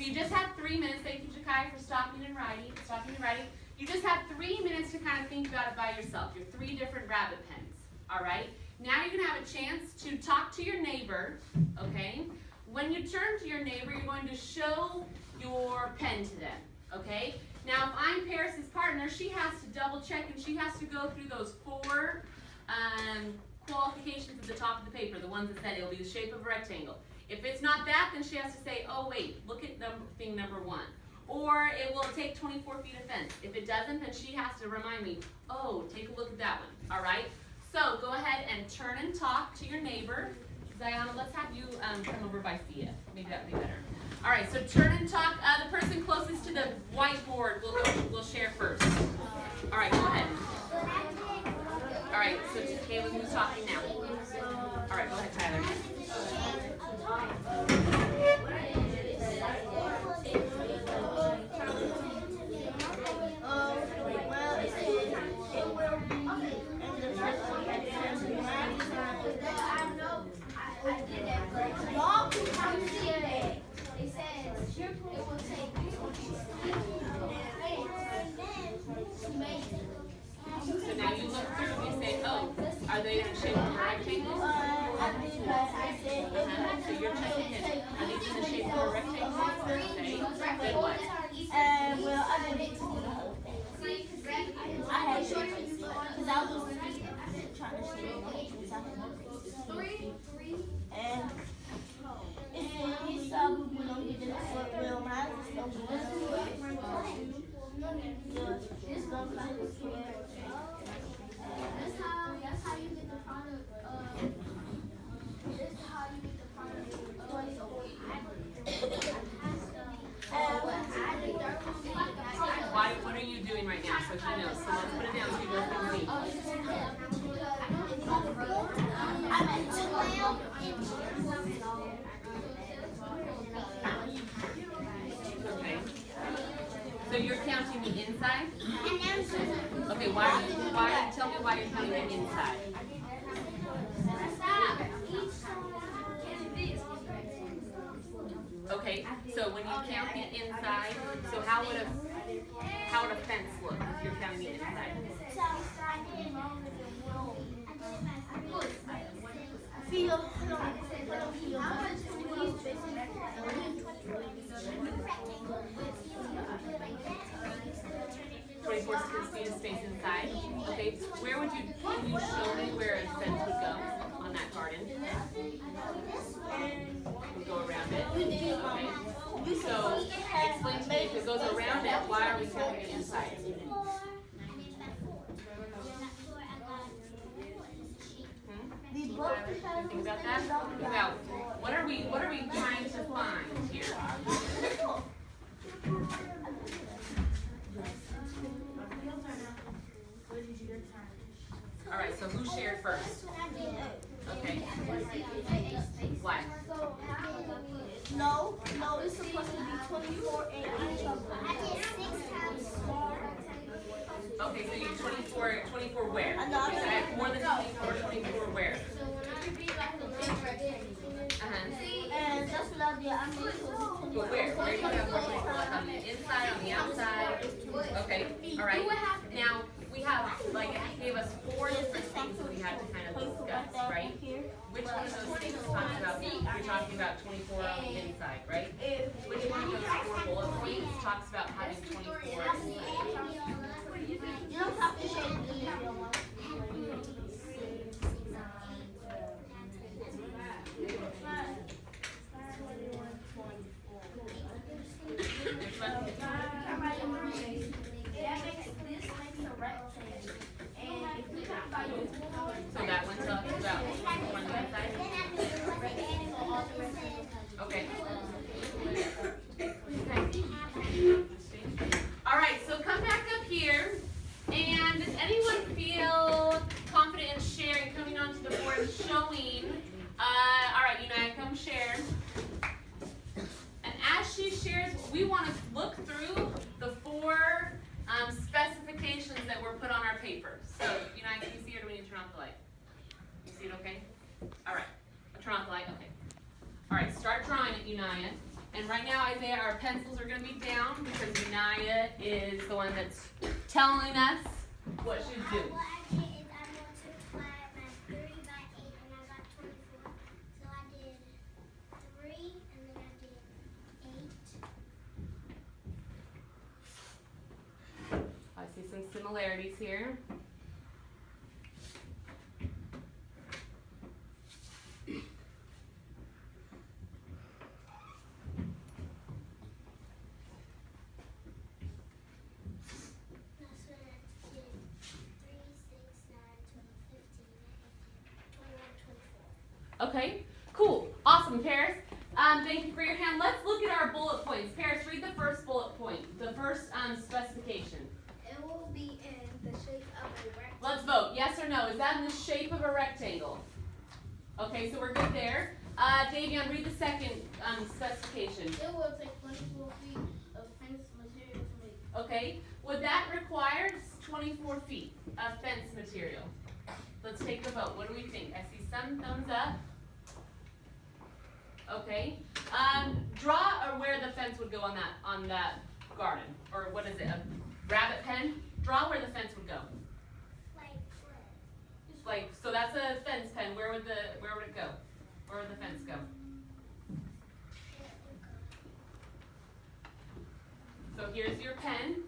So you just have 3 minutes. Thank you, Jakai, for stopping and writing. You just have 3 minutes to kind of think about it by yourself. Your 3 different rabbit pens. All right. Now you're going to have a chance to talk to your neighbor. Okay. When you turn to your neighbor, you're going to show your pen to them. Okay. Now, if I'm Paris's partner, she has to double check and she has to go through those 4 qualifications at the top of the paper, the ones that said it'll be the shape of a rectangle. If it's not that, then she has to say, oh wait, look at thing number 1. Or it will take 24 feet of fence. If it doesn't, then she has to remind me, oh, take a look at that one. All right? So go ahead and turn and talk to your neighbor. Ziana, let's have you come over by Thea. Maybe that would be better. All right, so turn and talk. The person closest to the whiteboard will share first. All right, go ahead. All right, so Caleb, who's talking now? All right, go ahead, Tyler. So now you look through and you say, oh, are they in the shape of a rectangle? So you're checking it. Are these in the shape of a rectangle? Okay. Then what? Well, I didn't I had to, because I was trying to see and he saw we were going to get in the foot wheel. Mine was still this one was here. That's how you get the product. This is how you get the product. What are you doing right now? So he knows. So let's put it down so you both can see. I'm at 12 inches. Okay. So you're counting the inside? Okay, tell me why you're counting the inside. Okay, so when you count the inside, so how would a fence look if you're counting the inside? Feel. 24 feet of space inside. Okay, where would you show me where a fence would go on that garden? Would go around it. Okay. So explain to me, if it goes around it, why are we counting it inside? Think about that. Think about what are we trying to find here? All right. So who shared first? Okay. Why? No, it's supposed to be 24 and each of them. I did 6 times more. Okay, so you 24 where? I know. So I have more than 24 where? And that's what I did. I made it 24. But where? Where do you have more 24? On the inside, on the outside? Okay, all right. Now, we have, gave us 4 different things that we had to kind of discuss, right? Which one of those things talks about, you're talking about 24 on the inside, right? Which one of those 4 bullet points talks about having 24 on the inside? You don't have to shake the video one. So that one talks about 24 on the inside? Okay. All right, so come back up here. And does anyone feel confident in sharing, coming onto the board, showing? All right, Unai, come share. And as she shares, we want to look through the 4 specifications that were put on our paper. So, Unai, can you see it, or do we need to turn off the light? You see it okay? All right, I'll turn off the light, okay. All right, start drawing it, Unai. And right now, Isaiah, our pencils are gonna be down because Unaya is the one that's telling us what should do. What I did is I multiplied my 3 by 8 and I got 24. So I did 3 and then I did 8. I see some similarities here. That's when I did 3, 6, 9, 12, 15, 18, 21, 24. Okay, cool, awesome, Paris. Thank you for your hand. Let's look at our bullet points. Paris, read the first bullet point, the first specification. It will be in the shape of a rectangle. Let's vote, yes or no. Is that in the shape of a rectangle? Okay, so we're good there. Davion, read the second specification. It will take 24 feet of fence material to make. Okay, would that require 24 feet of fence material? Let's take the vote. What do we think? I see some thumbs up. Okay, draw or where the fence would go on that garden, or what is it? A rabbit pen? Draw where the fence would go. Like, so that's a fence pen. Where would it go? Where would the fence go? So here's your pen.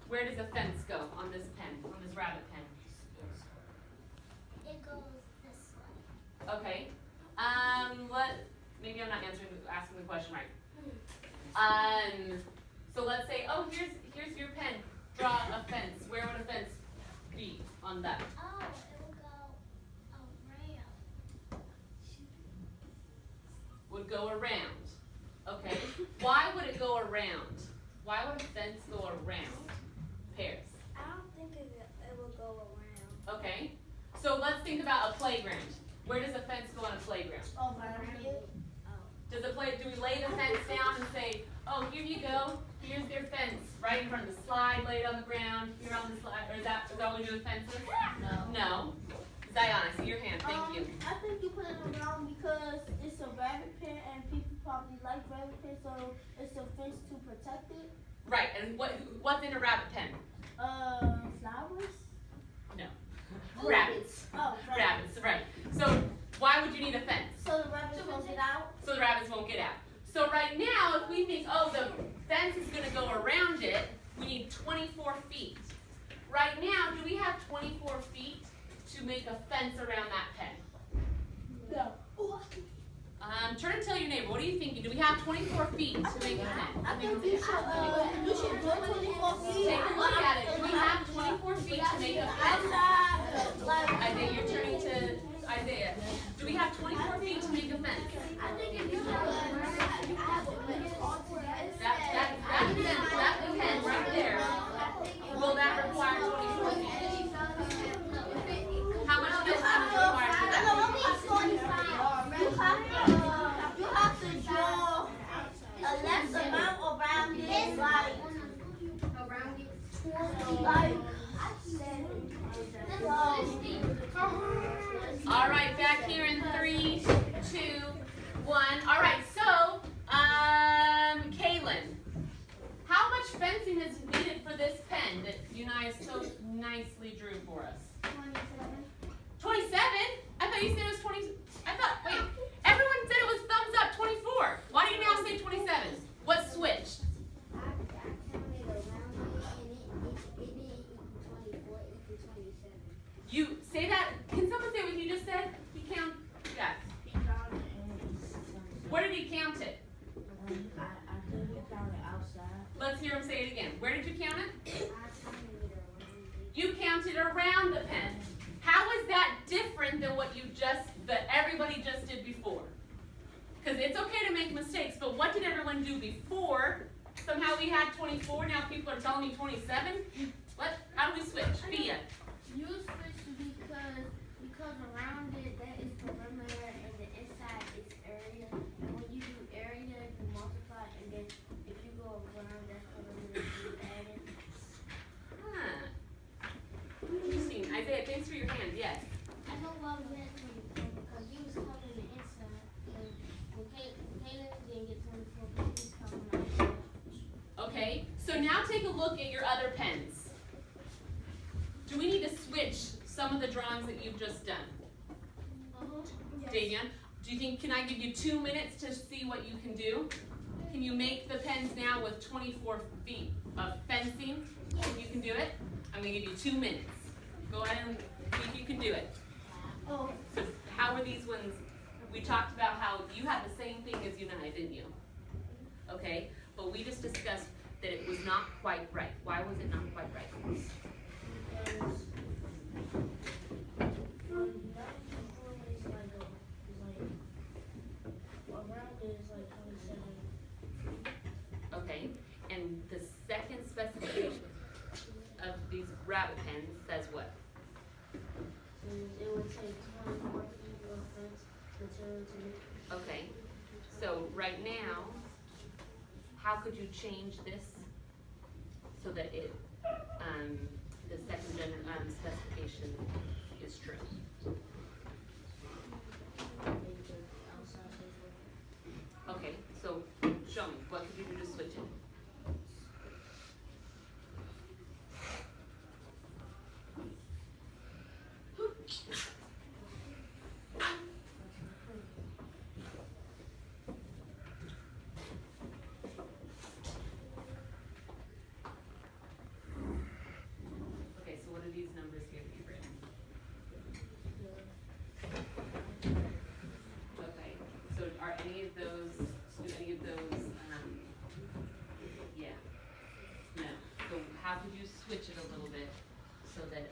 Where does the fence go on this pen, on this rabbit pen? It goes this way. Okay. Maybe I'm not asking the question right. So let's say, oh, here's your pen. Draw a fence. Where would a fence be on that? Oh, it will go around. Would go around. Okay. Why would it go around? Why would a fence go around? Paris. I don't think it will go around. Okay. So let's think about a playground. Where does a fence go on a playground? Oh, around it? Do we lay the fence down and say, oh, here you go, here's your fence, right in front of the slide, lay it on the ground, here on the slide, or is that what we do with fences? No. Zion, I see your hand, thank you. I think you put it around because it's a rabbit pen and people probably like rabbit pen, so it's a fence to protect it. Right, and what's in a rabbit pen? Flowers? No. Rabbits. Oh, Rabbits, right. So why would you need a fence? So the rabbits won't get out? So the rabbits won't get out. So right now, if we think, oh, the fence is going to go around it, we need 24 feet. Right now, do we have 24 feet to make a fence around that pen? No. Turn and tell your neighbor, what are you thinking? Do we have 24 feet to make a pen? I think you should go 24 feet. Take a look at it. Do we have 24 feet to make a fence? Outside, like, Isaiah, you're turning to Isaiah. Do we have 24 feet to make a fence? I think if you have a That's the pen right there. Will that require 24 feet? How much fence does it require for that? You have to draw a less amount around it, like, All right, back here in 3, 2, 1. All right, so, Kaylin, how much fencing is needed for this pen that you guys so nicely drew for us? 27? I thought you said it was 20. Wait, everyone said it was thumbs up 24. Why do you now say 27? What switched? You say that, can someone say what you just said? He count, yeah. Where did he count it? I think we counted outside. Let's hear him say it again. Where did you count it? You counted around the pen. How is that different than what everybody just did before? Because it's okay to make mistakes, but what did everyone do before? Somehow we had 24, now people are telling me 27? What? How do we switch? Bia. You switch because around it that is perimeter and the inside is area. And when you do area, you multiply, and then if you go around, that's perimeter, you add it. Huh. Interesting. Isaiah, thanks for your hand. Yes. I know what we meant because you was covering the inside. When Caleb didn't get 24 So now take a look at your other pens. Do we need to switch some of the drawings that you've just done? Yes. Davian, do you think, can I give you 2 minutes to see what you can do? Can you make the pens now with 24 feet of fencing? If you can do it, I'm gonna give you 2 minutes. Go ahead and see if you can do it. Oh, So how were these ones, we talked about how you had the same thing as Unite, didn't you? Okay, but we just discussed that it was not quite right. Why was it not quite right? Because around it is like 27. Okay, and the second specification of these rabbit pens says what? It would take 24 feet of fence material to make. Okay, so right now, how could you change this so that it, the second specification is true? Make the outside safer. Okay, so show me, what could you do to switch it? Okay, so what are these numbers here that you've written? Okay, so are any of those, yeah, no, so how could you switch it a little bit so that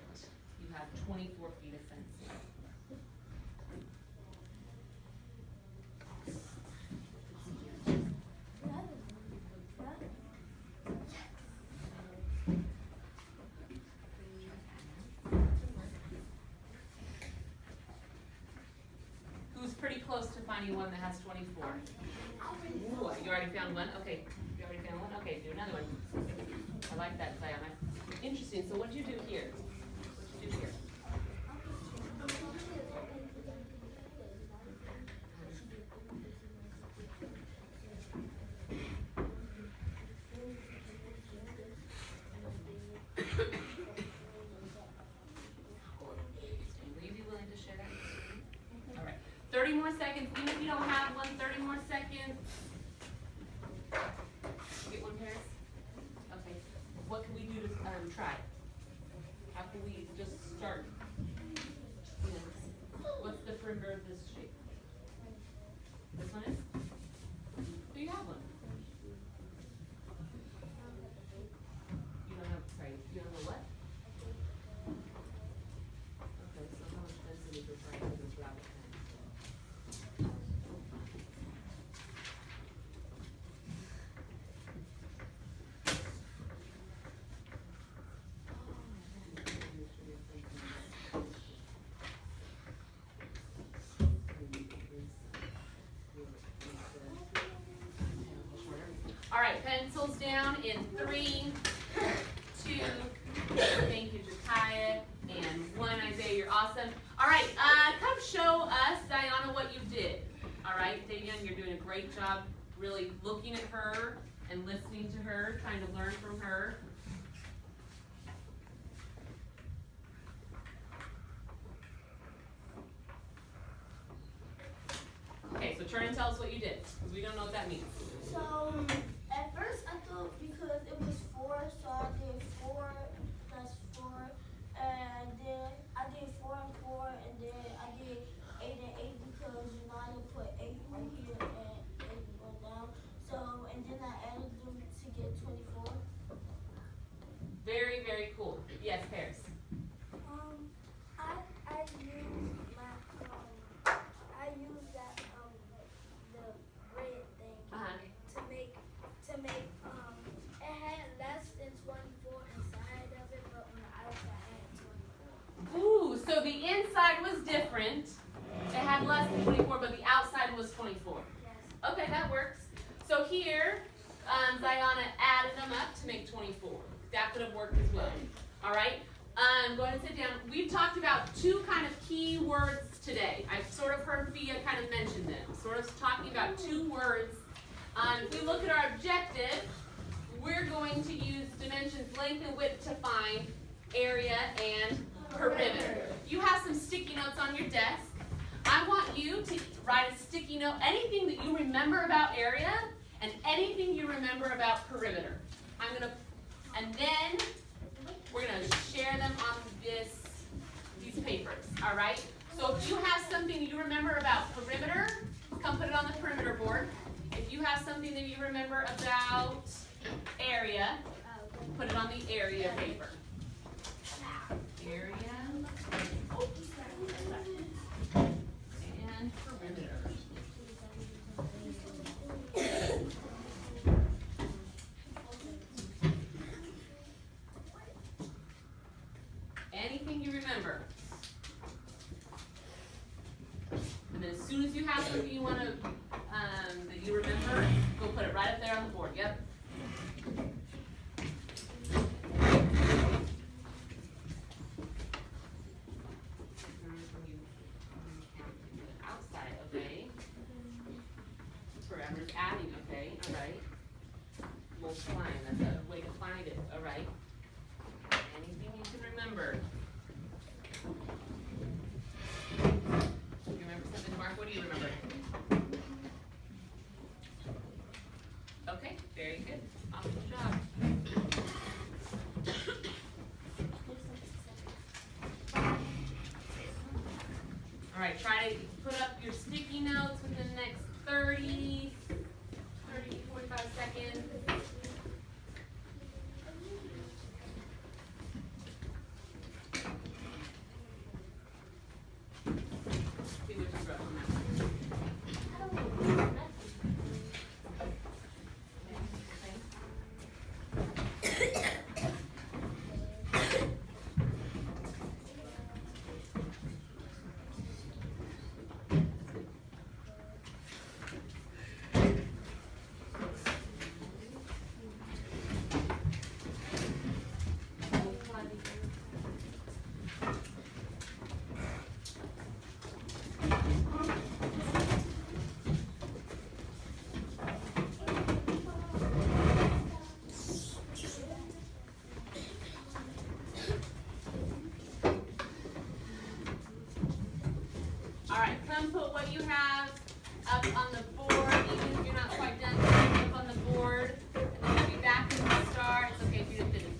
you have 24 feet of fence? Who's pretty close to finding one that has 24? Ooh, you already found one? Okay, you already found one? Okay, do another one. I like that, Sayama. Interesting, so what'd you do here? What'd you do here? Will you be willing to share that? All right, 30 more seconds, even if you don't have one, 30 more seconds. Get one, Paris? Okay, what can we do to, try? How can we just start? You know, what's the perimeter of this shape? This one is? Do you have one? You don't have, sorry, you don't know what? Okay, so how much density is required for this rabbit pen? All right, pencils down in 3, 2, thank you, Jakaya, and 1, Isaiah, you're awesome. All right, come show us, Diana, what you did. All right, Davian, you're doing a great job really looking at her and listening to her, trying to learn from her. Okay, so turn and tell us what you did, because we don't know what that means. so at first I thought because it was 4, so I did 4 plus 4, and then I did 4 and 4, and then I did 8 and 8 because United put 8 right here and 8 went down. So and then I added them to get 24. Very, very cool. Yes, Paris. I used my I used that the red thing Uh-huh. to make it had less than 24 inside of it, but on the outside it had 24. Ooh, so the inside was different. It had less than 24, but the outside was 24. Yes. Okay, that works. So here, Ziana added them up to make 24. That could have worked as well. All right, go ahead and sit down. We've talked about 2 kind of key words today. I've sort of heard Fia kind of mention them. Sort of talking about 2 words. If we look at our objective, we're going going to use dimensions, length and width to find area and perimeter. You have some sticky notes on your desk. I want you to write a sticky note, anything that you remember about area and anything you remember about perimeter. And then we're gonna share them on these papers, all right? So if you have something you remember about perimeter, come put it on the perimeter board. If you have something that you remember about area, put it on the area paper. Area and perimeter. Anything you remember. And then as soon as you have something you want to, that you remember, go put it right up there on the board. Yep. Outside, okay. Forever's adding, okay, all right. Multiplying, that's a way to find it, all right. Anything you can remember. You remember something, Mark? What do you remember? Okay, very good. Awesome job. All right, try to put up your sticky notes within the next 30, 45 seconds. See what you wrote on that one. All right, come put what you have up on the board, even if you're not quite done, put it up on the board, and then we'll be back when we start. It's okay if you didn't finish.